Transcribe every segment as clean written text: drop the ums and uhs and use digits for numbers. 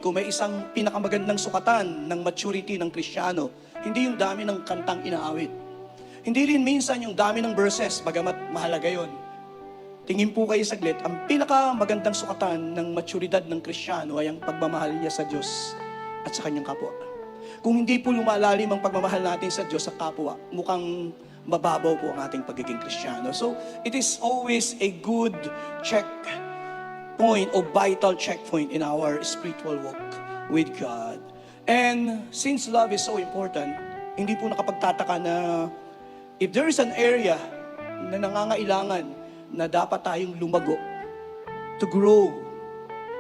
Kung may isang pinakamagandang sukatan ng maturity ng Kristiyano, hindi yung dami ng kantang inaawit. Hindi rin minsan yung dami ng verses, bagamat mahalaga yon. Tingin po kayo saglit, ang pinakamagandang sukatan ng maturidad ng Kristiyano ay ang pagmamahal niya sa Diyos at sa kanyang kapwa. Kung hindi po lumalalim ang pagmamahal natin sa Diyos sa kapwa, mukhang mababaw po ang ating pagiging Kristiyano. So, it is always a good check point or vital checkpoint in our spiritual walk with God. And since love is so important, hindi po nakapagtataka na if there is an area na nangangailangan na dapat tayong lumago to grow,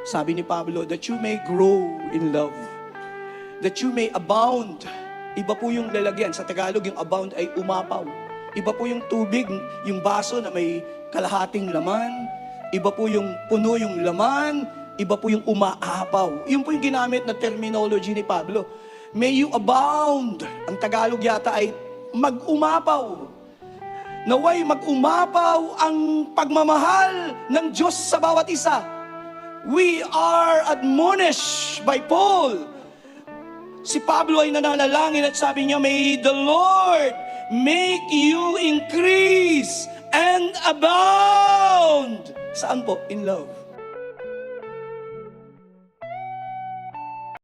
sabi ni Pablo, that you may grow in love, that you may abound. Iba po yung lalagyan. Sa Tagalog, yung abound ay umapaw. Iba po yung tubig, yung baso na may kalahating laman. Iba po yung puno yung laman, iba po yung umaapaw. Yun po yung ginamit na terminology ni Pablo. May you abound. Ang Tagalog yata ay mag-umapaw. Naway mag-umapaw ang pagmamahal ng Diyos sa bawat isa. We are admonished by Paul. Si Pablo ay nananalangin at sabi niya, may the Lord make you increase and abound. Saan po? In love.